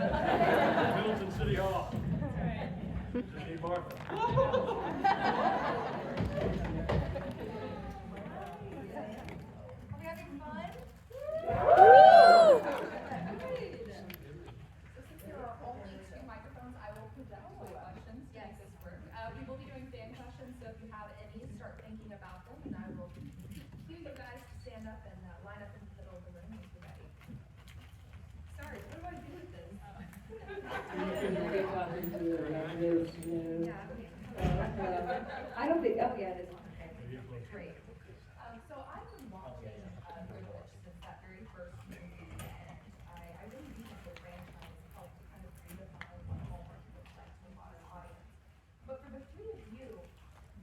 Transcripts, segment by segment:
Middleton City Hall. That's right. Just need Martha. Are we having fun? Since there are only 2 microphones, I will project my questions to make this work. We will be doing fan questions, so if you have any, start thinking about them, and I will cue you guys to stand up and line up in the middle of the room as you're ready. Sorry, what do I do with this? I don't think, oh yeah, it is on. Okay, great. So I've been watching Privilege since that very first movie, and I really do think the franchise helped to kind of redefine what Hallmark looks like to a modern audience. But for the 3 of you,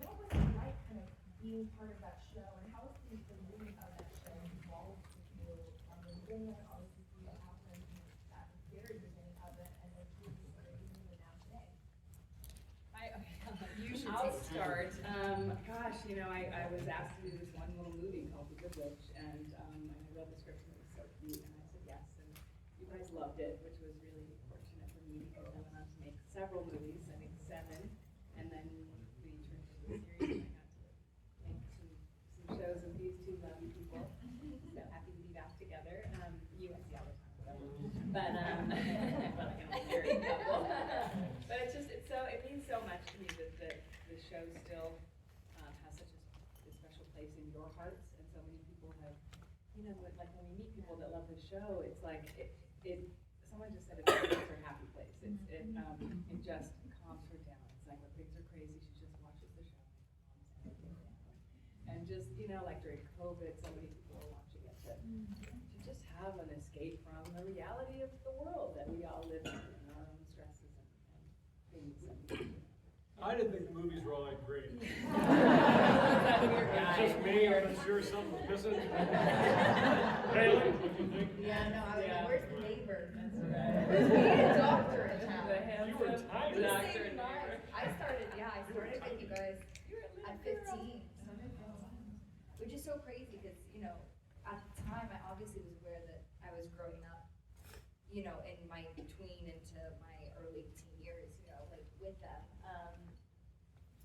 what was it like kind of being part of that show, and how has the movie of that show evolved with you from the beginning, obviously through what happened at the very beginning of it, and then through the even now today? I'll start. Gosh, I was asked to do this one little movie called The Good Witch, and I read the script and it was so cute, and I said yes, and you guys loved it, which was really fortunate for me because I went on to make several movies, I think 7, and then we turned into a series, and I got to make some shows with these 2 lovely people. So happy to be back together. You I see all the time, whatever. But I feel like I'm a married couple. But it means so much to me that the show still has such a special place in your hearts, and so many people have, like when we meet people that love the show, it's like someone just said it's her happy place. It just calms her down. It's like when things are crazy, she just watches the show and calms everything down. And just, like during COVID, so many people are watching it, but to just have an escape from the reality of the world that we all live in and our own stresses and things. I didn't think the movies were all that great. Is that weird guy? It's just me, I'm not sure something was missing. Haley, what do you think? Yeah, no, I was like, where's the neighbor? That's right. Where's the doctor in town? The You were handsome tired. doctor and neighbor. I started with you guys at 15. Which is so crazy because, at the time I obviously was aware that I was growing up, in my between into my early teen years, like with them.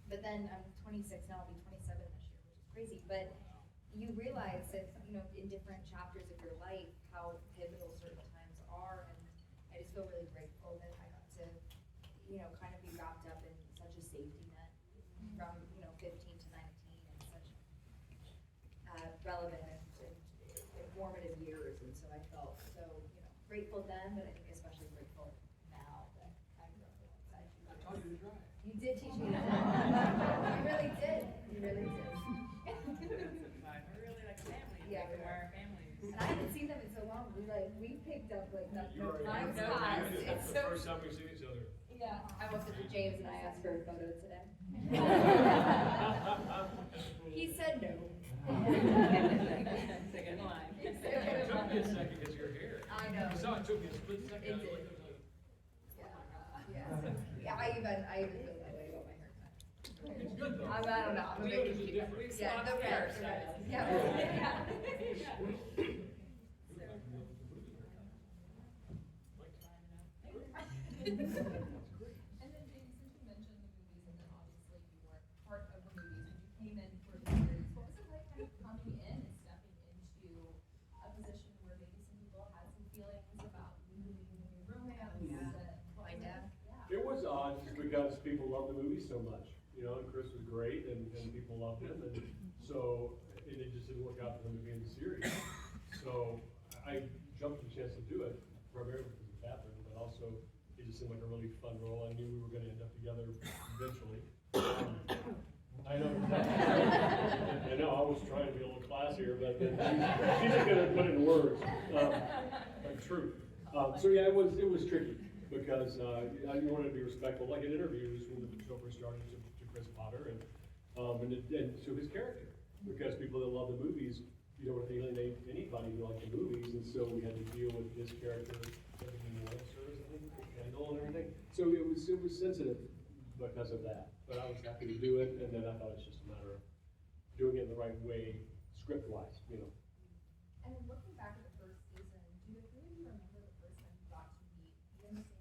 But then I'm 26 now, I'll be 27 this year, which is crazy. But you realize that, in different chapters of your life, how pivotal certain times are. And I just feel really grateful that I got to, kind of be wrapped up in such a safety net from, 15 to 19 and such relevant and informative years. And so I felt so, grateful then, but I think especially grateful now that I'm growing alongside you. I taught you to drive. You did teach me to drive. You really did. You really did. We're really like family. Yeah, we are families. And I haven't seen them in so long. We picked up like that You are- time no spots. time. It's It's so. the first time we've seen each other. Yeah. I walked up to James and I asked for a photo today. He said no. So get in line. It took me a second because your hair. I know. You saw it took me a split second. It I was did. like, Yeah. I even feel that way about my haircut. It's good though. I don't know. I'm a Yours big is different. Yeah, the red. Yeah. And then James, since you mentioned the movies, and then obviously you weren't part of the movies, and you came in for the series, what was it like kind of coming in and stepping into a position where maybe some people had some feelings about leaving the romance? My dad. It was odd just because people love the movie so much, and Chris was great and people loved him, and so it just didn't work out for him to be in the series. So I jumped at the chance to do it, primarily because of Catherine, but also it just seemed like a really fun role. I knew we were going to end up together eventually. I know. I know, I was trying to be a little classier, but she's just going to put it in words, like truth. So yeah, it was tricky because I wanted to be respectful, like in interviews when the show first started, to Chris Potter and to his character, because people that love the movies, you don't want to alienate anybody who likes the movies, and so we had to deal with his character, everything answers, I think, handle and everything. So it was sensitive because of that, but I was happy to do it, and then I thought it's just a matter of doing it in the right way, script-wise, And then looking back at the first season, do the three of you remember the first time you got to meet Vincent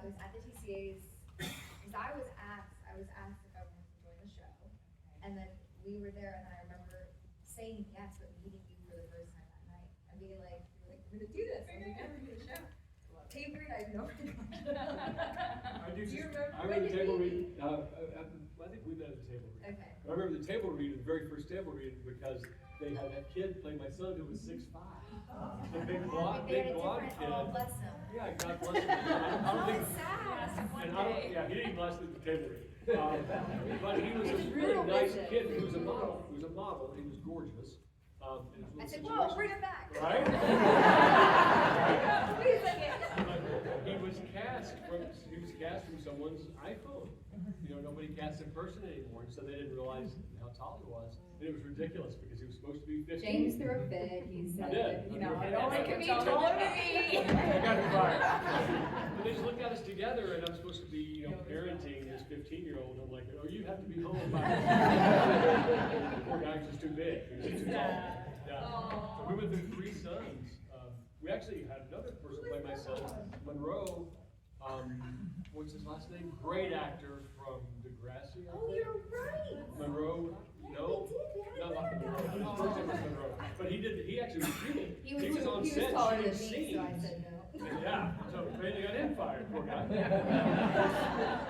it was at the TCA's, because I was asked if I wanted to join the show. And then we were there, and I remember saying yes, but meeting you for the first time that night. And being like, we're gonna do this, and we never do the show. Table read, I have no idea. I do Do you just, remember I when remember the did table we read, meet? I think we met at the table read. Okay. I remember the table read, the very first table read, because they had that kid play my son who was 6'5". The big blonde, They had a blonde different, kid. oh, bless him. Yeah, God bless him. I don't Oh, think, it's sad. and I don't, yeah, he didn't bless the table read. But he was a It's really real nice business. kid, he was a model, he was gorgeous. And it I was said, a whoa, situation- bring him back. Right? Wait a second. He was cast from someone's iPhone. You know, nobody casts in person anymore, and so they didn't realize how tall he was. And it was ridiculous because he was supposed to be 15. James threw a fit, he I said, did. you know, I don't did. make him Taller taller than than me. I got fired. But they just looked at us together, and I'm supposed to be, you know, parenting this 15-year-old. I'm like, oh, you have to be home by. The poor guy was just too big. He was too tall. Yeah. So we went through 3 sons. We actually had another person play my son, Monroe. What's his last name? Great actor from Degrassi. I Oh, think. you're right. Monroe. No. We No, did, not Monroe. His first name was Monroe. But he actually was shooting. He was on he was set taller shooting than me, scenes. so I said no. Yeah, so they got him fired, poor guy.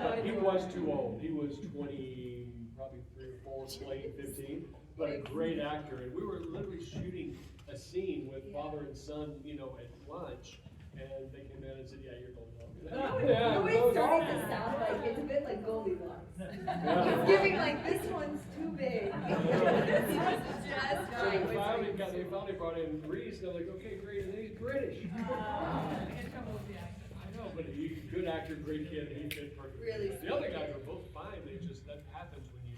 But he was too old. He was 20, probably 3 or 4, late 15, but a great actor. And we were literally shooting a scene with father and son, you know, at lunch. And they came in and said, yeah, you're going home. The way it's starting to sound like, it's a bit like Goldilocks. It's giving like, this one's too big. This one's just So right. they finally brought in Reese, and they're like, okay, great, and he's British. I know, but he's a good actor, great kid, and he fit perfectly. Really The other sweet guys kid. were both fine, that happens when you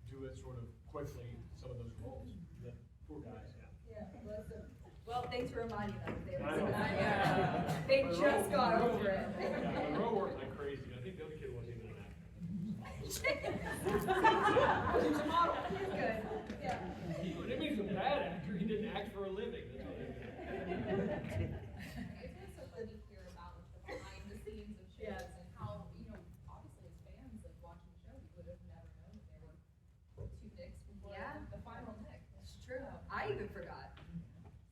do it sort of quickly, some of those roles. The poor guys, yeah. Yeah, bless them. Well, thanks for reminding them. They I know. They just got over it. Yeah, Monroe worked like crazy. I think the other kid wasn't even an actor. He was a model. He's good, yeah. But it means he was a bad actor, he didn't act for a living. That's what it is. It's been so fun to hear about like, the behind the scenes of shows Yes. and how, you know, obviously as fans of watching the show, we would have never known that there were 2 Nicks before Yeah. the final Nick. It's true. I even forgot.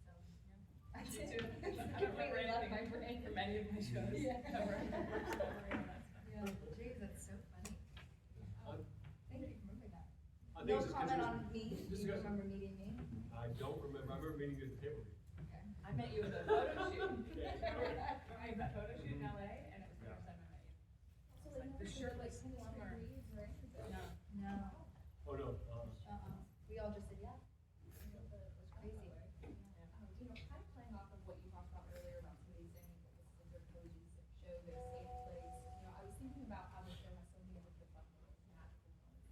So, yeah. I did. I don't remember anything my brain from any of my shows. Yeah. Ever. Worst memory on that. Yeah, geez, that's so funny. Thank you for remembering that. I think No it's just 'cause comment it on was- me? Do just you 'cause- remember meeting me? I don't remember. I remember meeting you at the table read. Okay. I met you at a photo shoot. I had that photo shoot in LA, and it was the first time I met you. So Like like the shirtless like plumber. reads or anything. No. No. Oh, no. We all just said, yeah. Crazy. You know, kind of playing off of what you talked about earlier about somebody saying that this is their cozy show, their safe place. You know, I was thinking about how the show has so many of the fun little magical moments,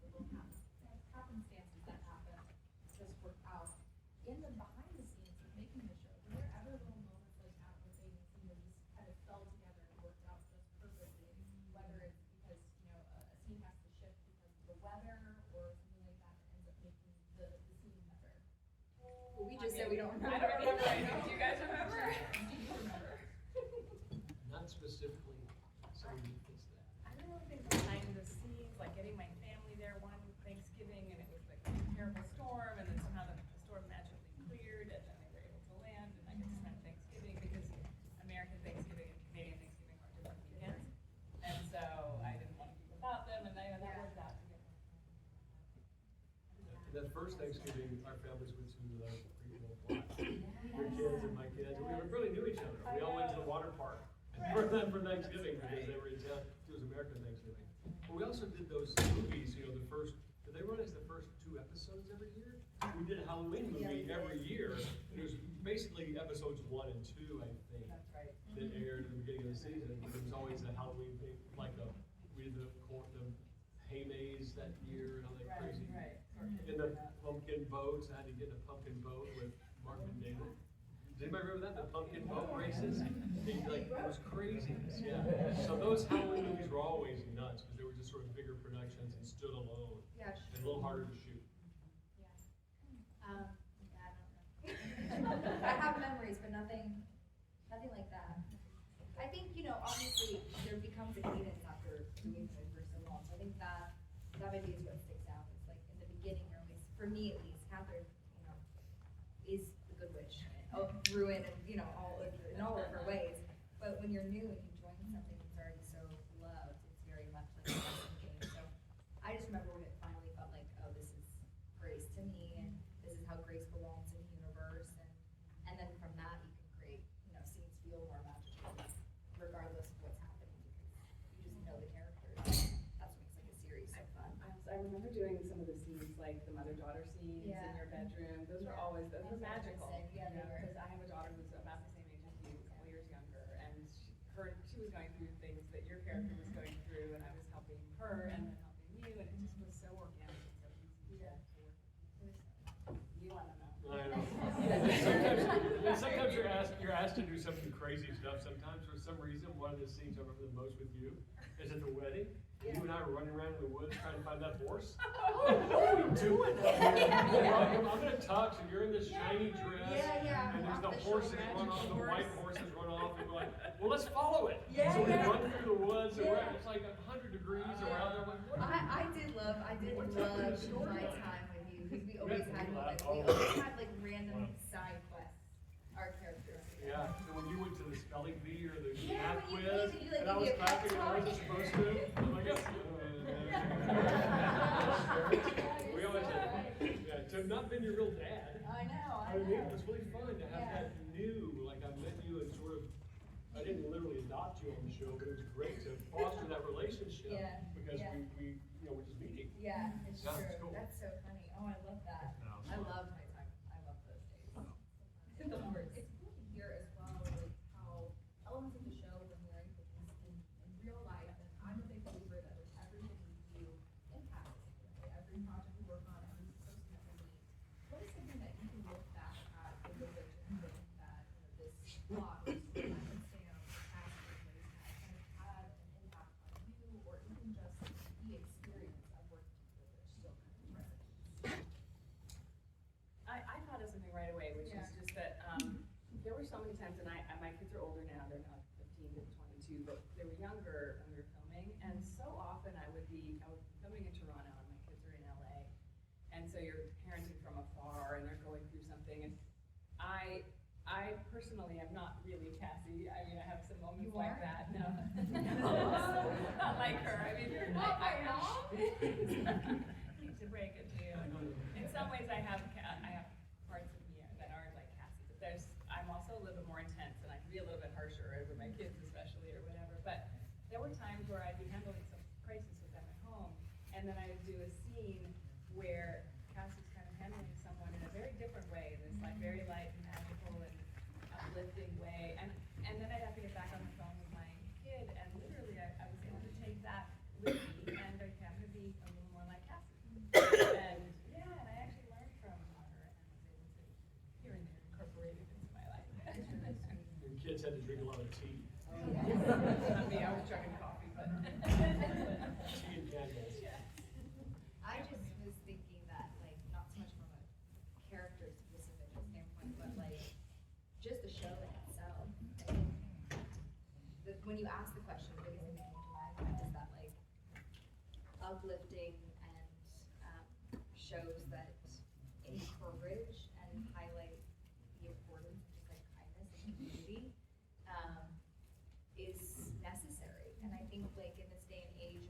the little happenstances that happen just work out. In the behind the scenes of making the show, were there ever little moments like that where things, you know, just kind of fell together and worked out just perfectly? Whether it's because, you know, a scene has to shift because of the weather or something like that ends up making the scene better. Well, we just said we don't remember. I don't remember anything. anything. Do you guys remember? Do you remember? Not specifically, so we did fix that. I remember things behind the scenes, like getting my family there one Thanksgiving, and it was like a terrible storm, and then somehow the storm magically cleared, and then they were able to land, and I get to spend Thanksgiving, because American Thanksgiving and Canadian Thanksgiving are different weekends. And so I didn't want to be without them, and that worked out to get And that first Thanksgiving, our families went to the Greenville Flat. Your kids and my kids, and we really knew each other. We all went to the water park for Thanksgiving because they were in town. It was American Thanksgiving. But we also did those movies, you know, did they run as the first 2 episodes every year? We did a Halloween movie every year. It was basically episodes 1 and 2, I think. That's right. That aired at the beginning of the season. It was always a Halloween thing, like we did the hay maze that year and all that crazy. Right. And the pumpkin boats, I had to get in a pumpkin boat with Mark and David. Does anybody remember that? The pumpkin boat races? It was craziness, yeah. So those Halloween movies were always nuts because they were just sort of bigger productions and stood alone Yeah, and a little harder to shoot. Yeah, I don't know. I have memories, but nothing like that. I think, you know, obviously, there becomes becomes a cadence after doing something for so long. So I think that maybe is what sticks out. It's like in the beginning, or at least for me at least, Catherine, is the good witch, ruin, and in all of her ways. But when you're new and you join something that's already so loved, it's very much like a lesson game. So I just remember when it finally felt like, oh, this is Grace to me, and this is how Grace belongs in the universe, and then from that you can create, scenes feel more magical, regardless of what's happening, because you just know the characters. That's what makes like a series so fun. I remember doing some of the scenes, like the mother-daughter scenes in your bedroom. Those were always, those were magical. Yeah, they were. Because I have a daughter who's about the same age as you, a couple years younger, and she was going through things that your character was going through, and I was helping her and then helping you, and it just was so organic and so easy to work. You wanna know. I know. And sometimes you're asked to do some of the crazy stuff. Sometimes for some reason, one of the scenes I remember the most with you is at the wedding. You and I were running around in the woods trying to find that horse. What are we doing up here? I'm gonna touch, and you're in this shiny dress. And there's the horses run off, the white horses run off, and we're like, well, let's follow it. So we run through the woods, and it's like 100 degrees around there. Like, what? I did love What's my happening in the story? time with you, because we always had laughed moments, all we the always time. had like random side quests, our characters. Yeah, so when you went to the spelling bee or the Yeah, math when you quiz, came and you, like, and I was you get clapping and I wasn't pep supposed to, I'm like, yes. We always had, to not been your real dad. I know, I mean, it was really fun to have that new, like I met you and sort of, I didn't literally adopt you on the show, but it was great to foster that relationship. Yeah, Because yeah. we we're just meeting. Yeah, it's Yeah, true. it's cool. That's so funny. Oh, I love that. No, it's I fun. love my time. I love those days. It's cool to hear as well, like how elements of the show when we're in real life, and I'm a big believer that with everything we do impacts, right? Every project we work on, every person that we meet. What is something that you can look back at the village and think that, this plot or story, I would say, casting place has kind of had an impact on you, or even just the experience of working with the village still kind of resonates? I thought of something right away, which is just that, there were so many times, and my kids are older now, they're not 15 to 22, but they were younger when we were filming, and so often I would be filming in Toronto, and my kids are in LA, and so you're parenting from afar, and they're going through something, and I personally am not really Cassie. I mean, I have some moments like that. No, not like her. I mean, Not my mom? hate to break it to you. In some ways, I have parts of me that aren't like Cassie, but I'm also a little bit more intense, and I can be a little bit harsher over my kids, especially, or whatever. But there were times where I'd be handling some crisis with them at home, and then I would do a scene where Cassie's kind of handling someone in a very different way, this like very light and magical and uplifting way, and then I'd have to get back on the phone with my kid, and literally I was able to take that with me, and I have to be a little more like Cassie. And yeah, and I actually learned from her, and was able to here and there incorporate it into my life. Your kids had to drink a lot of tea. Not me, I was drinking coffee, but. Tea and candles. Yeah. I just was thinking that, like, not so much from a character specific standpoint, but like, just the show in itself. I think when you ask the question, the biggest thing that came to my mind is that, like, uplifting and shows that encourage and highlight the importance of just like kindness and community is necessary. And I think like in this day and age,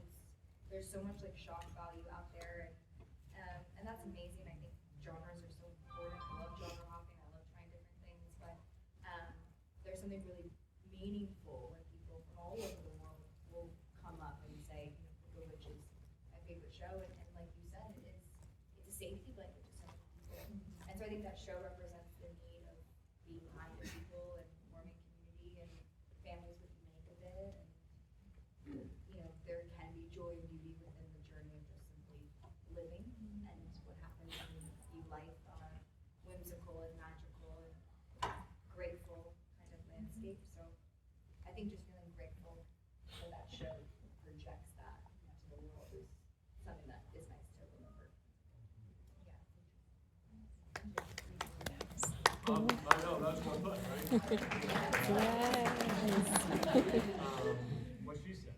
there's so much like shock value out there, and that's amazing. I think genres are so important. I love genre hopping. I love trying different things, but there's something really meaningful when people from all over the world will come up and say, The Witch is my favorite show, and like you said, it's a safety blanket to so many people. And so I think that show represents the need of being kind to people and forming community, and families what you make of it, and there can be joy and beauty within the journey of just simply living, and what happens when you view life on a whimsical and magical and grateful kind of landscape. So I think just feeling grateful for that show projects that to the world is something that is nice to remember. I know, that's one button, right? Yes. What she said.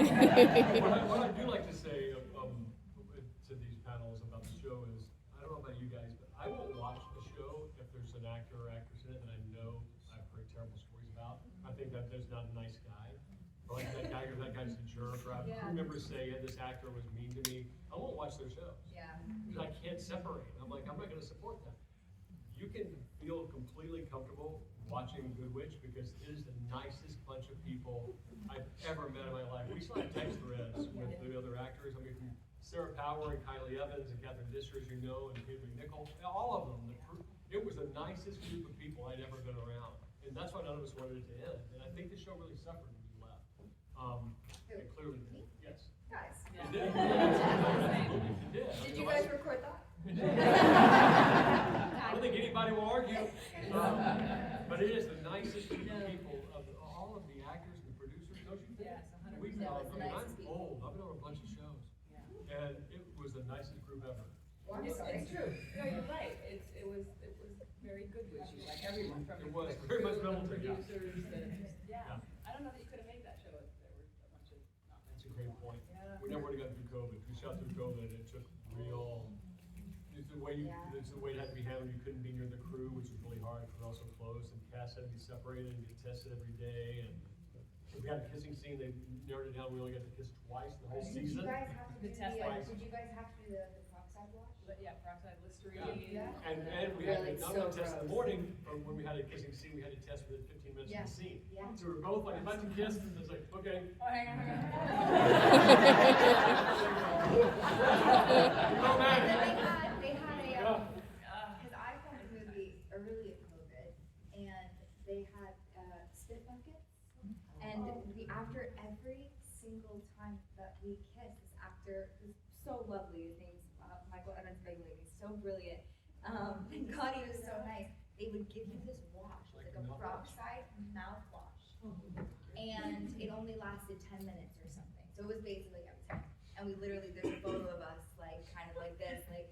What I do like to say, to these panels about the show is, I don't know about you guys, but I won't watch a show if there's an actor or actress in it that I know I've heard terrible stories about. I think that there's not a nice guy, or like that guy's a jerk, or I have crew members say, yeah, this actor was mean to me. I won't watch their shows. Yeah. Because I can't separate. I'm like, I'm not gonna support that. You can feel completely comfortable watching Good Witch because it is the nicest bunch of people I've ever met in my life. We still have text threads with the other actors. I mean, from Sarah Power and Kylie Evans and Catherine Disher, as you know, and Peter McNichol, all of them. It was the nicest group of people I'd ever been around. And that's why none of us wanted it to end. And I think the show really suffered when we left. It clearly did. Yes. Guys. It did. It did. Did you guys record that? I don't think anybody will argue. But it is the nicest group of people, of all of the actors and the producers, don't you think? Yes, 100%. We've No, it's the I'm nicest people. old, I've been on a bunch of shows, Yeah. and it was the nicest group ever. Well, I'm It's sorry. true. No, you're right. It was very good with you, like everyone from It was the very much crew, the Middleton, yeah. producers, yeah. Yeah. I don't know that you could have made that show if there were a bunch of not That's a great point. Yeah. We never would have gotten through COVID. We shot through COVID, and it took real, it's the way it had to be handled. You couldn't be near the crew, which was really hard, because we're also closed, and cast had to be separated and get tested every day, and if we had a kissing scene, they narrowed it down, we only got to kiss twice the whole Did you season. guys have to The do test the, lights. did you guys have to do the peroxide wash? But yeah, peroxide Listerine. Yeah. And we had Really, to, not so only test in the gross. morning, but when we had a kissing scene, we had to test within 15 minutes Yeah. of the scene. Yeah. So we were both like about to kiss, and it's like, okay. Oh, hang on. No And matter. then they had a, Yeah. cause I filmed a movie early in COVID, and they had, spit buckets. And after every single time that we kissed, this actor who's so lovely, his name's Michael Evans Bigley, he's so brilliant. And God, he was so nice. They would give you this wash, it was like a peroxide mouthwash. And it only lasted 10 minutes or something. So it was basically every time. And we literally, there's a photo of us, like, kind of like this, like,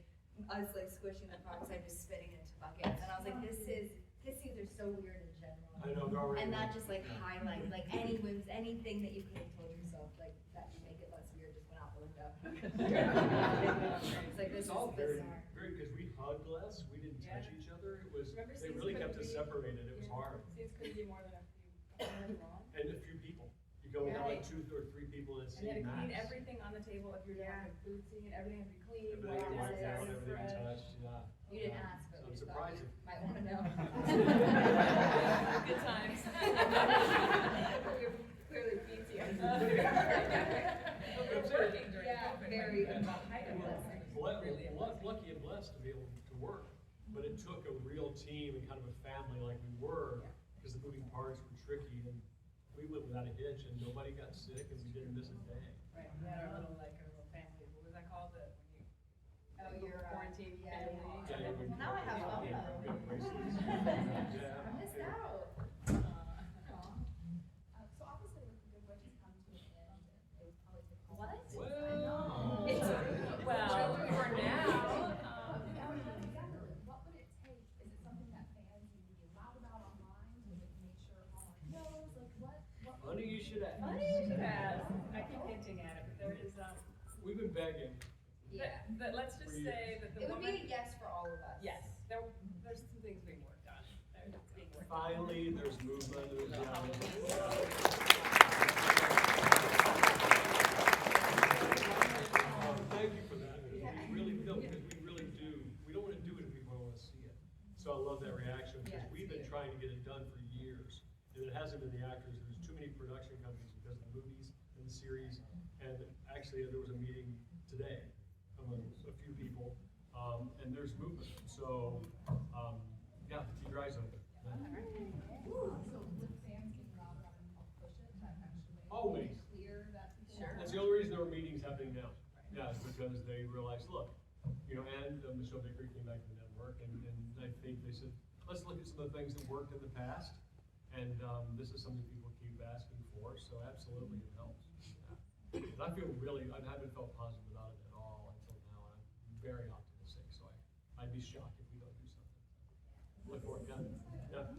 us, like, squishing the peroxide, just spitting into buckets. And I was like, these are so weird in general. I know, they're already. And that just like highlights, like anything that you could have told yourself, like that would make it less weird just went out the window. It's like, this It's all is very, bizarre. very, because we hugged less, we didn't touch Yeah. each other, it was, Remember they scenes really couldn't kept us be- separated, it was Yeah. hard. Scenes couldn't be more than a few minutes long. And a few people, you go and have like Right. 2 or 3 people in a And you had scene to clean max. everything on the table if you're doing Yeah. like a food scene, everything had to be clean, Everything wiped wiped down, out, everything fresh. touched, yeah. You didn't ask, but So we I'm just thought surprised you if- might wanna know. Good times. You're clearly BT. But we're working during Yeah, COVID. very when the height of We're this. Really lucky and blessed to be able to work, but it took a real team and kind of a family like we were, because the moving parts were tricky, and we went without a hitch, and nobody got sick, and we didn't miss a day. Right, we had our little, like, our little family, what was that called, Oh, when you you're, quarantine yeah, family? Yeah, yeah, we- Well, now I have yeah, FOMO. we got braces. Yeah. I missed out. So obviously with the Good Witch has come to an end, it would probably take all What? this. Well. Well, for now, What would it take? Is it something that fans need to be loud about online to make sure Hallmark knows? Like what? Funny you should ask. funny you should ask, I keep hinting at it, but there is, We've been begging. Yeah. but let's just For say that the It would woman. be a yes for all of us. Yes, there's some things being worked on, it's being worked on. Finally, there's movement, there's, thank you for that, because we really, no, because we really do, we don't wanna do it if people don't wanna see it. So I love that reaction, because Yeah, we've been it's trying to get it done for years, and it hasn't been the actors, there's too many production companies because of the movies and the series, and actually, there was a meeting today among a few people, and there's movement, so, yeah, keep your eyes open. So with fans getting loud about it and help push it, that actually Always. clear that people. Sure. That's the only reason there are meetings happening now. Yeah, it's because they realized, look, you know, and Michelle Vickery came back to the network, and I think they said, let's look at some of the things that worked in the past, and this is something people keep asking for, so absolutely it helps. Yeah. And I feel really, I haven't felt positive about it at all until now, and I'm very optimistic, so I'd be shocked if we don't do something. Look forward, yeah. Yeah. So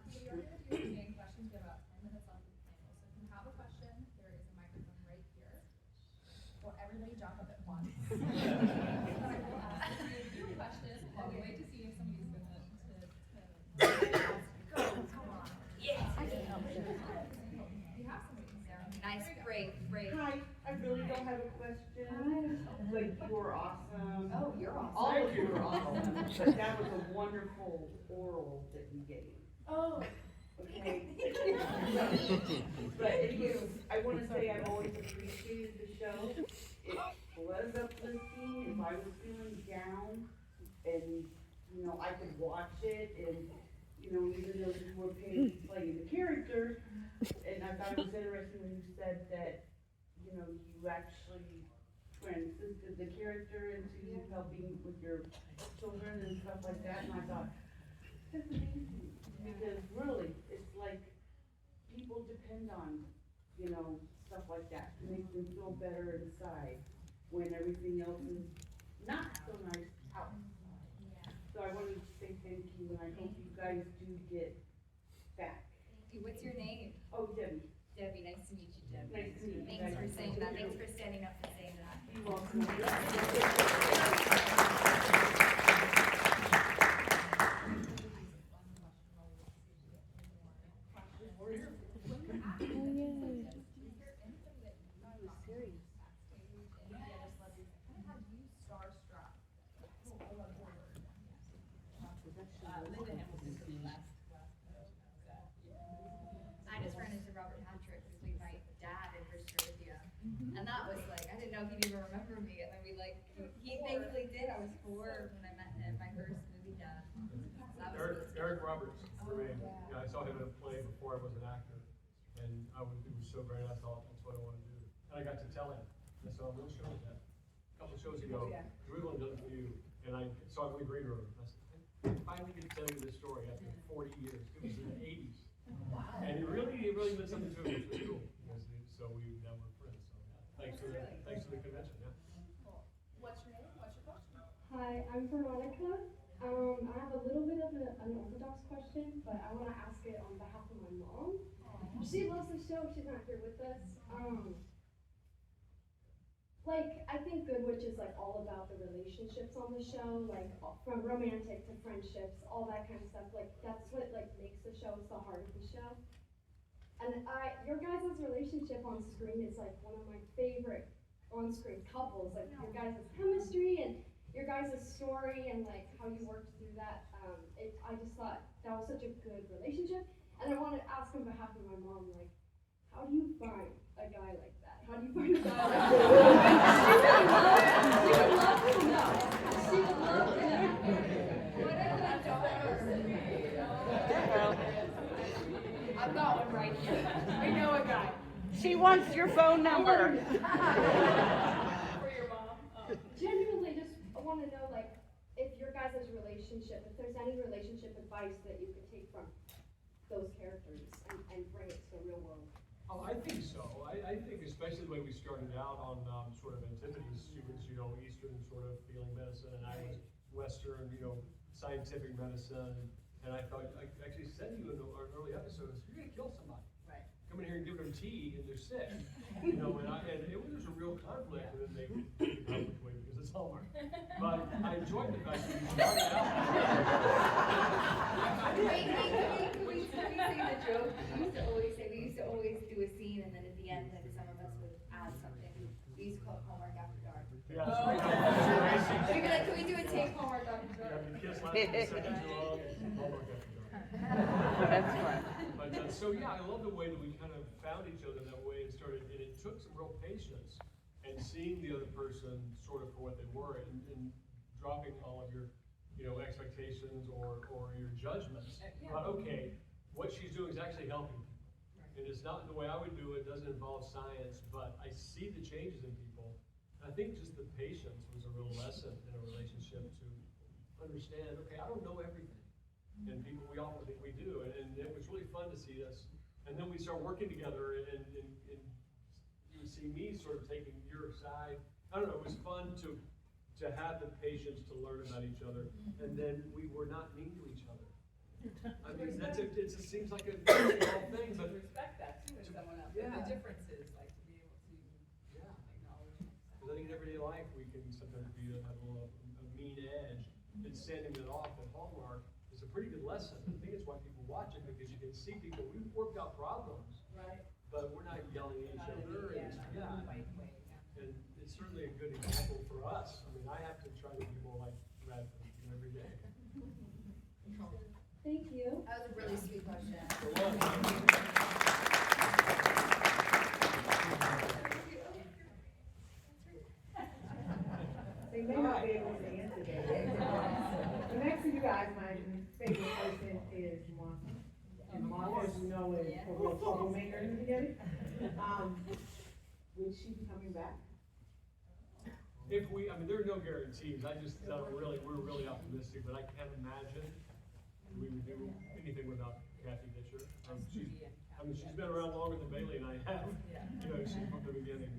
we are gonna do Q&A questions, we have about 10 minutes left of the panel, so if you have a question, everybody jump up at once. So I will ask you a question, while we wait to see if somebody's gonna, Go, come on. Yes. you have somebody, Sarah. Nice, brave. Hi, I really don't have a question, but you were awesome. Oh, you're awesome. All of you were awesome. That was a wonderful oral that you gave. Oh. Okay. But anyways, I wanna say I've always appreciated the show. It was uplifting if I was feeling down and, you know, I could watch it and, you know, even though you were paid playing the character, and I thought it was interesting when you said that, you know, you actually transited the character into helping with your children and stuff like that, and I thought, that's amazing. Because really, it's like, people depend on, you know, stuff like that, to make them feel better inside, when everything else is not so nice outside. So I wanted to say thank you, and I hope you guys do get back. What's your name? Oh, Debbie. Debbie, nice to meet you, Debbie. Nice to meet you. Thanks for saying that, thanks for standing up and saying that. You're welcome. Linda Hamilton was the last. I just ran into Robert Patrick, who played my dad in Rich. And that was like, I didn't know if he'd even remember me, and then he thankfully did. I was 4 when I met him, my first movie dad. So that was Eric Roberts, for me. Yeah, I saw him in a play before I was an actor, and it was so great, I thought, that's what I want to do. And I got to tell him, I saw a little show with that, a couple of shows ago, we were going to do a few, and I saw it in the green room. I said, I finally get to tell you this story after 40 years. It was in the 80s. Wow. And it really meant something to me, which was cool. So we now we're friends. So thanks for the convention. Yeah. Cool. What's your name? What's your question? Hi, I'm Veronica. I have a little bit of an unorthodox question, but I want to ask it on behalf of my mom. She loves the show. She's not here with us. I think Good Witch is all about the relationships on the show, from romantic to friendships, all that kind of stuff. That's what makes the show. It's the heart of the show. And your guys' relationship on screen is one of my favorite on-screen couples. Your guys' chemistry and your guys' story and how you worked through that. I just thought that was such a good relationship. And I want to ask on behalf of my mom, how do you find a guy like that? How do you find a guy like that? She would love to know. She would love to know. I've got one right here. I know a guy. She wants your phone number. For your mom. Genuinely, just want to know, if your guys' relationship, if there's any relationship advice that you could take from those characters and bring it to the real world. Oh, I think so. I think especially the way we started out on sort of Antipodes, she was, Eastern sort of feeling medicine, and I was Western, scientific medicine. And I thought, I actually said to you in our early episodes, you're gonna kill somebody. Right. Come in here and give them tea and they're sick. And it was a real conflict, and then they took the conflict away because it's Hallmark. But I enjoyed the fact that we started out. Wait, can we say the joke? We used to always do a scene, and then at the end, some of us would add something. We used to call it Hallmark After Dark. Yeah, We'd be like, can we do a take Hallmark After Yeah, Dark? you kiss last and second too long, Hallmark After Dark. That's fun. But so yeah, I love the way that we kind of found each other that way and started, and it took some real patience and seeing the other person sort of for what they were and dropping all of your, expectations or your judgments. But okay, what she's doing is actually helping people. And it's not the way I would do it, doesn't involve science, but I see the changes in people. And I think just the patience was a real lesson in a relationship to understand, okay, I don't know everything. And people, we often think we do, and it was really fun to see us. And then we start working together, and you would see me sort of taking your side. I don't know, it was fun to have the patience to learn about each other, and then we were not mean to each other. I mean, it just seems like a small thing, but Respect that too in someone else. Yeah. The differences, to be able to yeah. acknowledge. Because I think life, we can sometimes have a mean edge, and sanding it off at Hallmark is a pretty good lesson. I think it's why people watch it, because you can see people, we've worked out problems, Right. but we're not yelling at each Not in other, the, and, not in the fight way, yeah. and it's certainly a good example for us. I mean, I have to try to be more like Radford every day. Thank you. That was a really sweet question. Go on. They may not be able to answer that. So next to you guys, my favorite person is Martha. And Martha, as you know, is a real troublemaker in the beginning. Will she be coming back? If we, I mean, there are no guarantees, we're really optimistic, but I can't imagine we would do anything without Kathy Ditcher. She's been around longer than Bailey and I have, you know, she's from the beginning.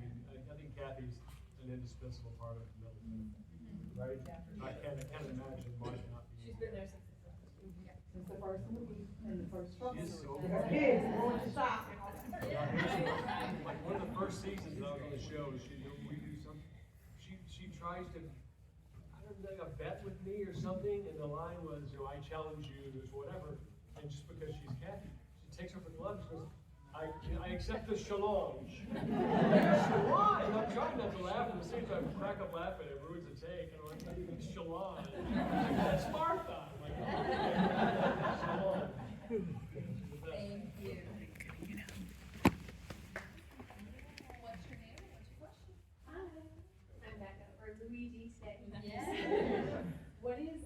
I think Kathy's an indispensable part of Megacon, right? I can't imagine Martha not being. She's been there since. Since the first movie and the first trouble. She is so With her kids going to shop and all that. Like one of the first seasons that I was on the show, she tries to, I don't know, a bet with me or something, and the line was, you know, I challenge you, there's whatever, and just because she's Kathy, she takes off her gloves and goes, I accept the challenge. Challenge! And I'm trying not to laugh, and at the same time, I crack up laughing, it ruins the take, and I'm like, it's challenge. That's Martha! I'm like, challenge. Thank you. What's your name and what's your question? Hi, I'm Becca, or Luigi today. Yeah. What is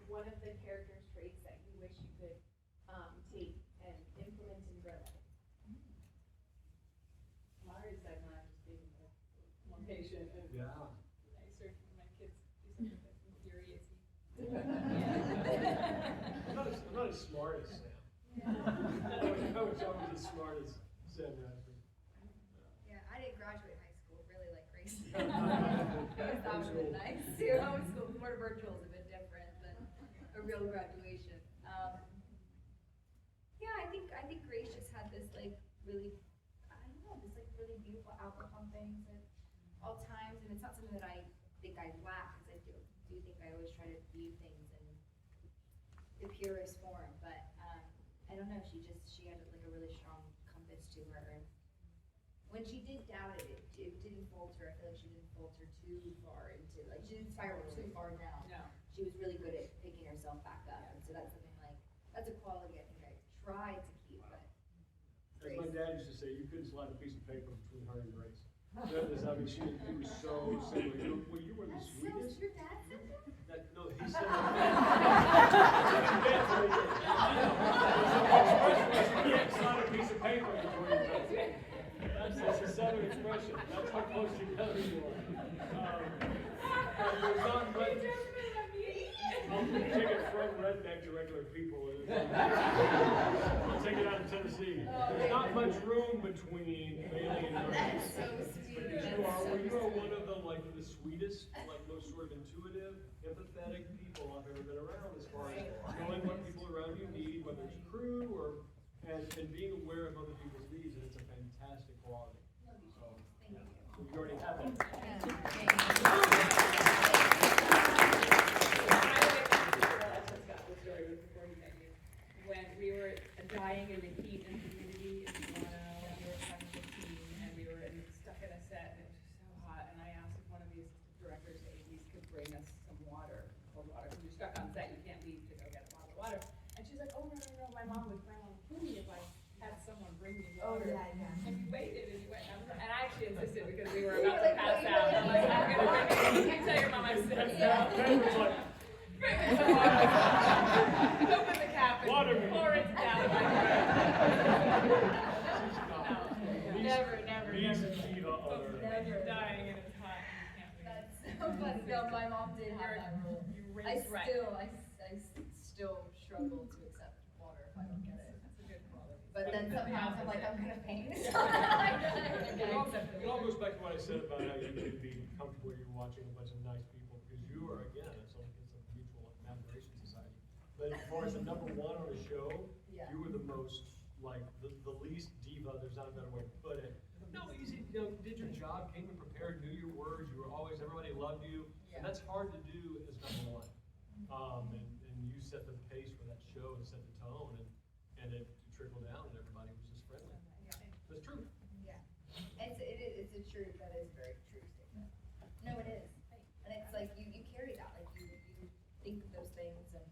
one of the character traits that you wish you could take and implement in real life? Mara is like not just being more patient and Yeah. nicer when my kids do something that infuriates me. I'm not as smart as Sam. I was always as smart as Sam Radford. Yeah, I didn't graduate high school really like Grace. That was really nice. Too. Homeschool, more virtual is a bit different than a real graduation. Yeah, I think Grace just had this like really, I don't know, this like really beautiful outlook on things at all times, and it's not something that I think I lack, because I do think I always try to view things in the purest form, but I don't know, she had like a really strong compass to her, and when she did doubt it, it didn't falter. I feel like she didn't falter too far into, like, she didn't spiral too far down. No. She was really good at picking herself back up, and so that's something like, that's a quality I think I tried to keep, but As my dad used to say, you couldn't slide a piece of paper between her and Grace. That is, I mean, he was so similar. You know, well, you were the that's so, sweetest. your dad said that? No, he said that. You can't slide a piece of paper between your toes. That's a southern expression. That's how close together you are. There's not much. I'll take it from redneck to regular people. I'll take it out of Tennessee. There's not much room between Bailey and Grace. That's so sweet. But you are one of the sweetest, most sort of intuitive, empathetic people I've ever been around, as far as knowing what people around you need, whether it's crew and being aware of other people's needs, and it's a fantastic quality. So, yeah. So you already have it. When we were dying in the heat and humidity in Toronto, we were having 15, and we were stuck in a set, and it was just so hot, and I asked if one of the assistant directors, ADs, could bring us some water, cold water, because you're stuck on set, you can't leave to go get a bottle of water. And she's like, oh, no, my mom would kill me if I had someone bring me water. And you waited, and you went, and I actually insisted, because we were about to pass out, I'm like, I'm gonna bring it, you can tell your mom I said so. Bring me some water. Open the cap and pour it down my throat. Never. He's a diva When you're dying and it's hot and you can't leave. That's so funny. No, my mom did have that rule. I still struggle to accept water if I don't get it. That's a good quality. But then sometimes I'm like, I'm gonna faint. It all goes back to what I said about how you can be comfortable when you're watching a bunch of nice people, because you are, again, it's a mutual admiration society. But as far as the number one on the show, Yeah. you were the most, the least diva, there's not a better way to put it. No, easy, you know, did your job, came and prepared, knew your words, you were always, everybody loved you, and that's hard to do as number one. And you set the pace for that show and set the tone, and it trickled down, and everybody was just friendly. That's true. Yeah, it's a truth, that is a very true statement. No, it is, and it's like, you carry that, like, you think of those things, and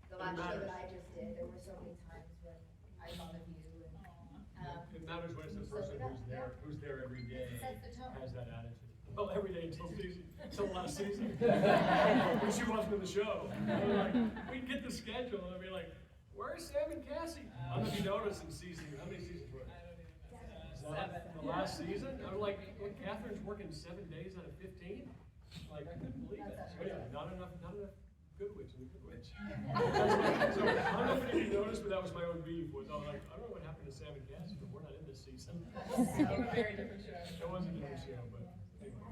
the last show that I just did, there were so many times when I thought of you, and, It matters when it's the person who's there every day, Sets the tone. has that attitude. Well, every day until last season. When she wasn't in the show. We'd get the schedule, and I'd be like, where's Sam and Cassie? I don't know if you noticed in season, how many seasons were it? The last season? I was like, look, Catherine's working 7 days out of 15? Like, I couldn't believe it. So yeah, not enough good witch in the good witch. So I don't know if you noticed, but that was my own beef, was I was like, I don't know what happened to Sam and Cassie, but we're not in this season. A very different show. It was a different show, but anyway.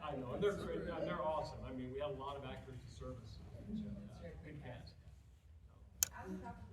I know, and they're great, they're awesome. I mean, we had a lot of actors to service. Good cast. I was talking